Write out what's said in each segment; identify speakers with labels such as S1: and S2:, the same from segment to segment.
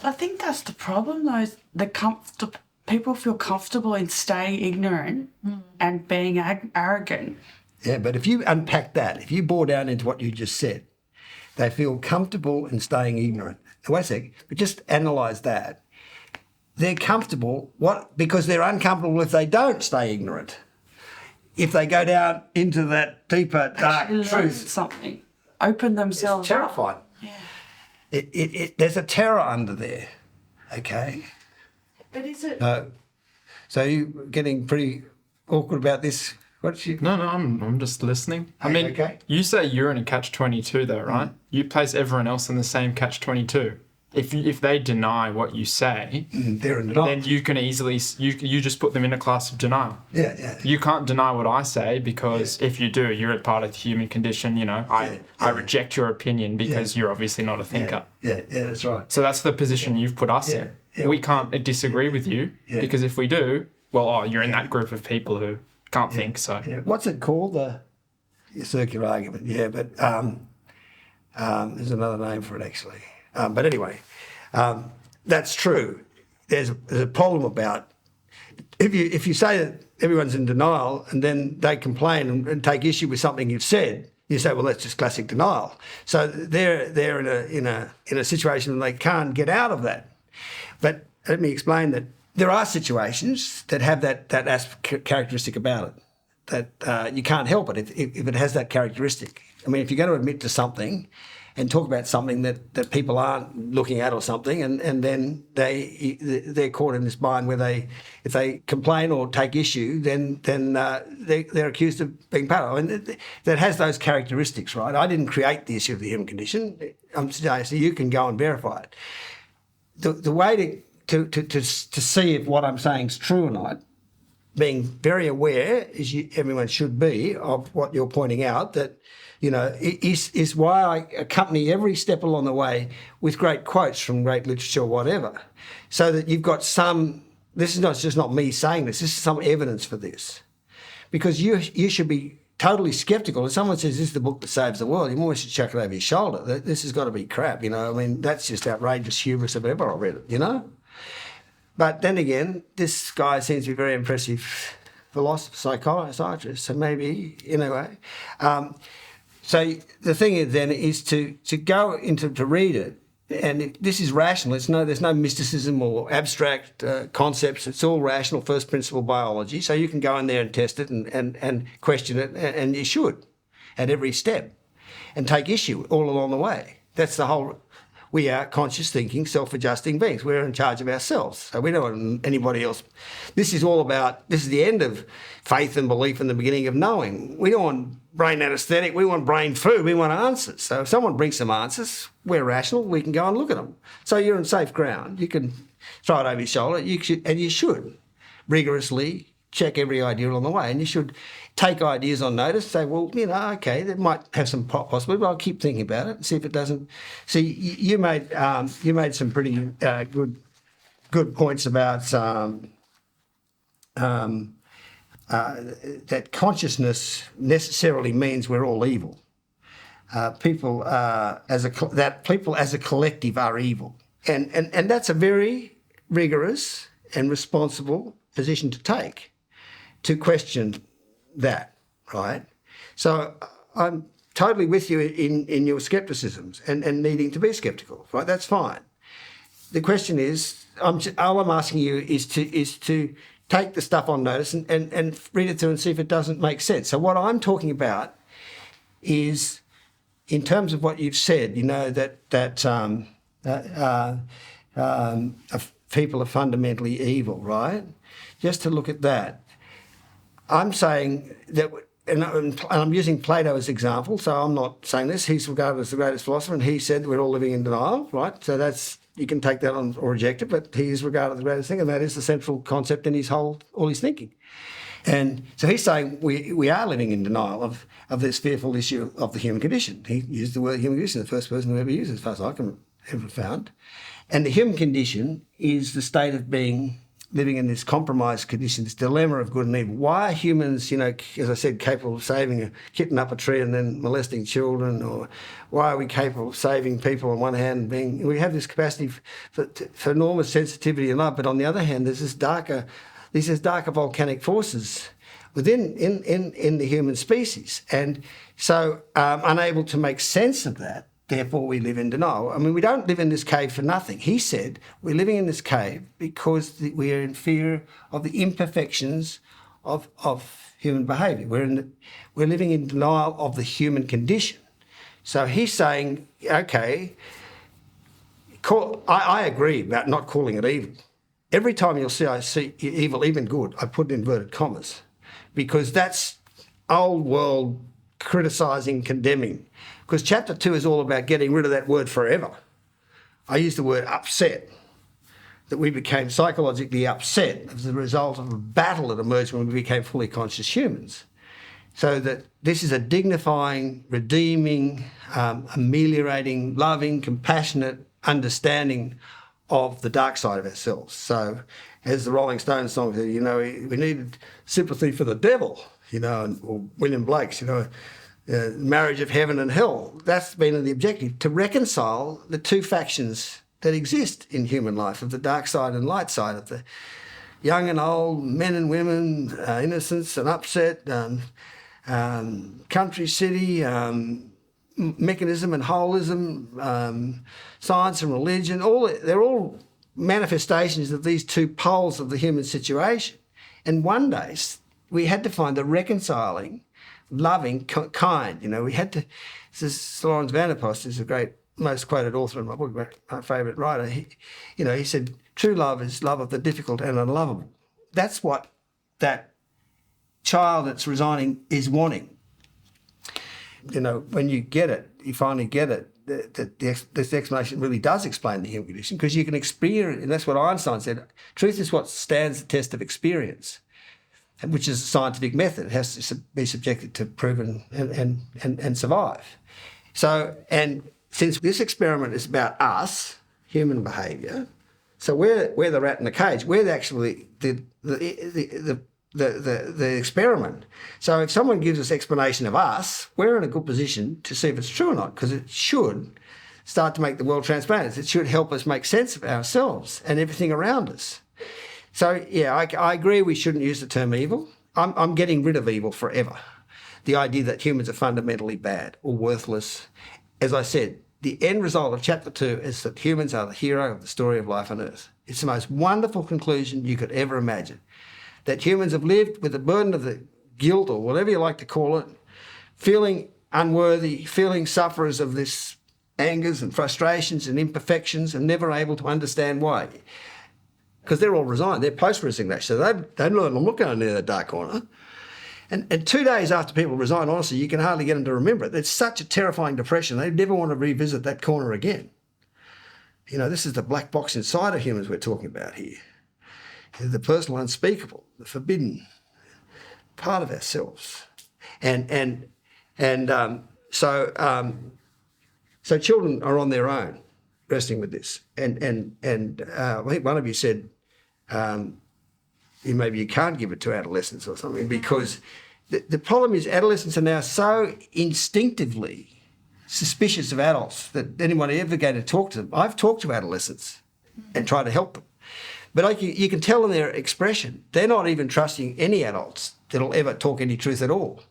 S1: I think that's the problem, though. People feel comfortable in staying ignorant and being arrogant.
S2: Yeah, but if you unpack that, if you bore down into what you just said, they feel comfortable in staying ignorant. Now, wait a sec, but just analyse that. They're comfortable, because they're uncomfortable if they don't stay ignorant. If they go down into that deeper, dark truth.
S1: Something. Open themselves
S2: It's terrifying.
S1: Yeah.
S2: There's a terror under there, okay?
S1: But is it...
S2: So you're getting pretty awkward about this?
S3: No, I'm just listening. I mean, You say you're in a catch-22 though, right? You place everyone else in the same catch-22. If they deny what you say,
S2: they're in denial.
S3: Then you can easily, you just put them in a class of denial.
S2: Yeah.
S3: You can't deny what I say because if you do, you're a part of the human condition, I reject your opinion because you're obviously not a thinker.
S2: Yeah, that's right.
S3: So that's the position you've put us in. Yeah. We can't disagree with you because if we do, you're in that group of people who can't think, so.
S2: Yeah. What's it called? The circular argument. Yeah, but there's another name for it actually. But anyway, that's true. There's a problem about if you say that everyone's in denial and then they complain and take issue with something you've said, you say, well, that's just classic denial. So they're in a situation where they can't get out of that. But let me explain that there are situations that have that characteristic about it, that you can't help it if it has that characteristic. I mean, if you're going to admit to something and talk about something that people aren't looking at or something, and then they're caught in this bind where if they complain or take issue, then they're accused of being part of it. And that has those characteristics, right? I didn't create the issue of the human condition. I'm suggesting you can go and verify it. The way to see if what I'm saying is true or not, being very aware, as everyone should be, of what you're pointing out, that is why I accompany every step along the way with great quotes from great literature or whatever, so that you've got this is just not me saying this is some evidence for this. Because you should be totally sceptical. If someone says this is the book that saves the world, you almost should chuck it over your shoulder. This has got to be crap, I mean, that's just outrageous hubris if ever I read it, But then again, this guy seems to be a very impressive philosopher, psychiatrist, so maybe, anyway. So the thing is then is to go into to read it, and this is rational. There's no mysticism or abstract concepts. It's all rational, first principle biology. So you can go in there and test it and question it, and you should at every step, and take issue all along the way. That's the whole. We are conscious thinking, self-adjusting beings. We're in charge of ourselves. So we don't want anybody else. This is the end of faith and belief and the beginning of knowing. We don't want brain anesthetic. We want brain food. We want answers. So if someone brings some answers, we're rational. We can go and look at them. So you're on safe ground. You can throw it over your shoulder. You should rigorously check every idea along the way. And you should take ideas on notice, say, well, okay, that might have some possibility, but I'll keep thinking about it and see if it doesn't. See, you made some pretty good points about that consciousness necessarily means we're all evil. People as a collective are evil, and that's a very rigorous and responsible position to take, to question that, right? So I'm totally with you in your skepticisms and needing to be skeptical, right? That's fine. The question is, all I'm asking you is to take the stuff on notice and read it through and see if it doesn't make sense. So what I'm talking about is, in terms of what you've said, people are fundamentally evil, right? Just to look at that. I'm saying that, and I'm using Plato as example, so I'm not saying this. He's regarded as the greatest philosopher, and he said we're all living in denial, right? So you can take that on or reject it, but he is regarded as the greatest thing, and that is the central concept in all his thinking. And so he's saying we are living in denial of this fearful issue of the human condition. He used the word human condition, the first person who ever used it, as far as I can ever found. And the human condition is the state of being living in this compromised condition, this dilemma of good and evil. Why are humans, as I said, capable of saving a kitten up a tree and then molesting children? Or why are we capable of saving people on one hand? We have this capacity for enormous sensitivity and love, but on the other hand, there's these darker volcanic forces within in the human species. And so unable to make sense of that, therefore we live in denial. I mean, we don't live in this cave for nothing. He said we're living in this cave because we are in fear of the imperfections of human behaviour. We're living in denial of the human condition. So he's saying, okay, I agree about not calling it evil. Every time I see evil, even good, I put in inverted commas, because that's old world criticising, condemning. Because chapter 2 is all about getting rid of that word forever. I use the word upset, that we became psychologically upset as a result of a battle that emerged when we became fully conscious humans. So that this is a dignifying, redeeming, ameliorating, loving, compassionate understanding of the dark side of ourselves. So as the Rolling Stones song said, we needed sympathy for the devil, or William Blake's, marriage of heaven and hell. That's been the objective, to reconcile the two factions that exist in human life, of the dark side and light side, of the young and old, men and women, innocence and upset, country, city, mechanism and holism, science and religion. They're all manifestations of these two poles of the human situation. And one day we had to find the reconciling, loving kind. We had to. This is Laurens van der Post, who's a great, most quoted author in my book, my favourite writer. He said, true love is love of the difficult and unlovable. That's what that child that's resigning is wanting. When you get it, you finally get it, this explanation really does explain the human condition, because you can experience, and that's what Einstein said, truth is what stands the test of experience, which is a scientific method. It has to be subjected to proven and survive. So, and since this experiment is about us, human behaviour, so we're the rat in the cage. We're actually the experiment. So if someone gives us explanation of us, we're in a good position to see if it's true or not, because it should start to make the world transparent. It should help us make sense of ourselves and everything around us. So, yeah, I agree we shouldn't use the term evil. I'm getting rid of evil forever. The idea that humans are fundamentally bad or worthless. As I said, the end result of chapter 2 is that humans are the hero of the story of life on Earth. It's the most wonderful conclusion you could ever imagine. That humans have lived with the burden of the guilt, or whatever you like to call it, feeling unworthy, feeling sufferers of this angers and frustrations and imperfections, and never able to understand why. Because they're all resigned, they're post-resignation, so they learn, I'm not going near that dark corner. And 2 days after people resign, honestly, you can hardly get them to remember it. It's such a terrifying depression, they never want to revisit that corner again. This is the black box inside of humans we're talking about here. The personal unspeakable, the forbidden part of ourselves. So children are on their own, wrestling with this. And I think one of you said, maybe you can't give it to adolescents or something, because the problem is adolescents are now so instinctively suspicious of adults that anyone ever going to talk to them. I've talked to adolescents and tried to help them. But you can tell in their expression, they're not even trusting any adults that'll ever talk any truth at all.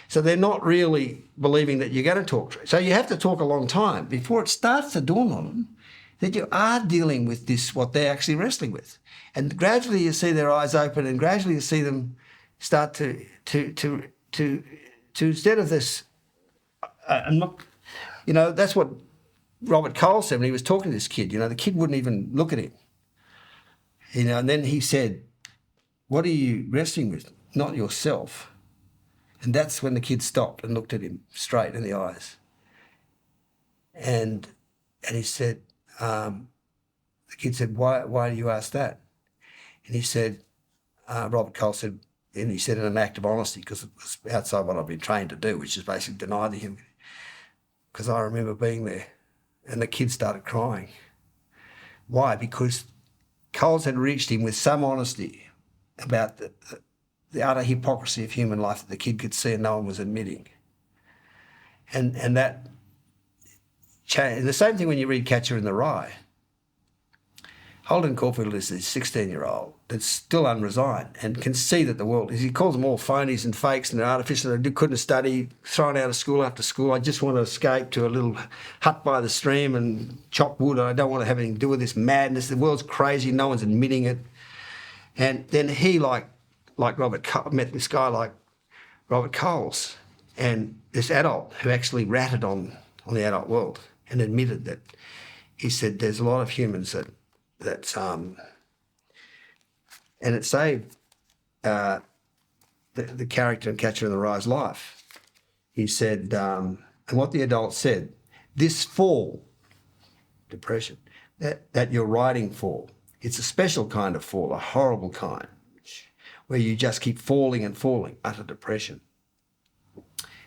S2: So they're not really believing that you're going to talk truth. So you have to talk a long time before it starts to dawn on them that you are dealing with this, what they're actually wrestling with. And gradually you see their eyes open, and gradually you see them start to instead of this, that's what Robert Cole said when he was talking to this kid. The kid wouldn't even look at him. And then he said, what are you wrestling with? Not yourself. And that's when the kid stopped and looked at him straight in the eyes. And he said, the kid said, why do you ask that? And he said, Robert Cole said, and he said in an act of honesty, because it was outside what I've been trained to do, which is basically deny the human. Because I remember being there. And the kid started crying. Why? Because Coles had reached him with some honesty about the utter hypocrisy of human life that the kid could see and no one was admitting. And that changed. The same thing when you read Catcher in the Rye. Holden Caulfield is this 16-year-old that's still unresigned and can see that the world is, he calls them all phonies and fakes and they're artificial, they couldn't study, thrown out of school after school. I just want to escape to a little hut by the stream and chop wood. I don't want to have anything to do with this madness. The world's crazy, no one's admitting it. And then he, like Robert, met this guy like Robert Coles, and this adult who actually ratted on the adult world and admitted that, he said, there's a lot of humans that's and it saved the character in Catcher in the Rye's life. He said, and what the adult said, this fall, depression, that you're riding for, it's a special kind of fall, a horrible kind, where you just keep falling and falling, utter depression.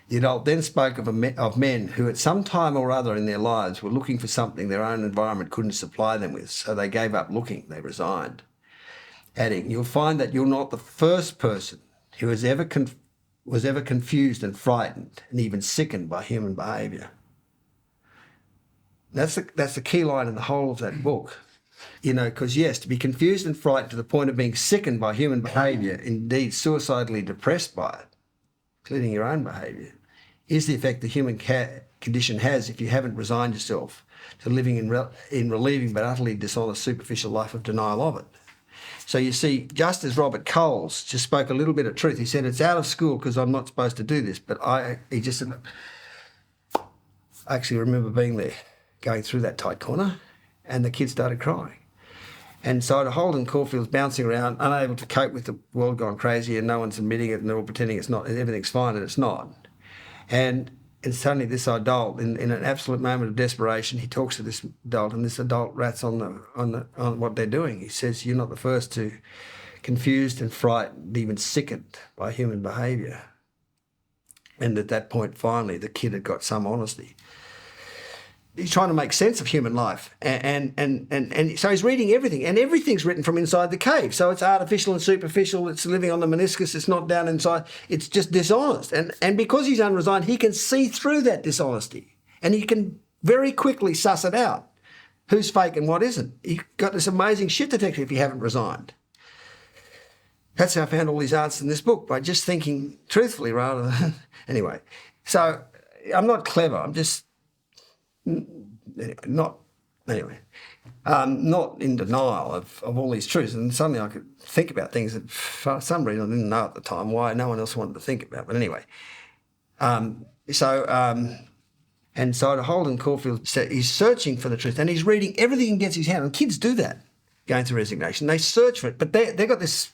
S2: The adult then spoke of men who at some time or other in their lives were looking for something their own environment couldn't supply them with, so they gave up looking, they resigned. Adding, you'll find that you're not the first person who was ever confused and frightened and even sickened by human behaviour. That's the key line in the whole of that book. You know, because yes, to be confused and frightened to the point of being sickened by human behaviour, indeed suicidally depressed by it, including your own behaviour, is the effect the human condition has if you haven't resigned yourself to living in relieving but utterly dishonest superficial life of denial of it. So you see, just as Robert Coles just spoke a little bit of truth, he said, it's out of school because I'm not supposed to do this, but he just said, I actually remember being there, going through that tight corner, and the kid started crying. And so to Holden Caulfield's bouncing around, unable to cope with the world gone crazy and no one's admitting it and they're all pretending it's not, everything's fine and it's not. And suddenly this adult, in an absolute moment of desperation, he talks to this adult and this adult rats on what they're doing. He says, you're not the first to confused and frightened, even sickened by human behaviour. And at that point, finally, the kid had got some honesty. He's trying to make sense of human life. And so he's reading everything, and everything's written from inside the cave. So it's artificial and superficial, it's living on the meniscus, it's not down inside, it's just dishonest. And because he's unresigned, he can see through that dishonesty, and he can very quickly suss it out. Who's fake and what isn't. You've got this amazing shit detector if you haven't resigned. That's how I found all these answers in this book, by just thinking truthfully rather than... Anyway, so I'm not clever, I'm just... not in denial of all these truths, and suddenly I could think about things that for some reason I didn't know at the time why no one else wanted to think about. But anyway, so to Holden Caulfield, he's searching for the truth and he's reading everything he gets his hand on. Kids do that, going through resignation. They search for it, but they've got this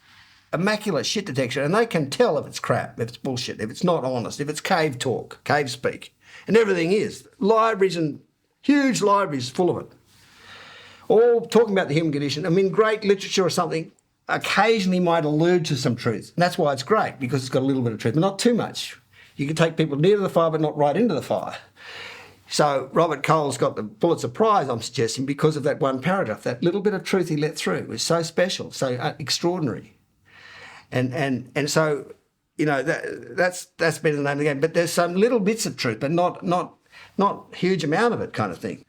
S2: immaculate shit detector and they can tell if it's crap, if it's bullshit, if it's not honest, if it's cave talk, cave speak. And everything is. Libraries and huge libraries full of it. All talking about the human condition. I mean, great literature or something occasionally might allude to some truth. And that's why it's great, because it's got a little bit of truth, but not too much. You can take people near to the fire, but not right into the fire. So Robert Coles got the Pulitzer Prize, I'm suggesting, because of that one paragraph. That little bit of truth he let through was so special, so extraordinary. And so... You know, that's been the name of the game. But there's some little bits of truth, but not huge amount of it kind of thing.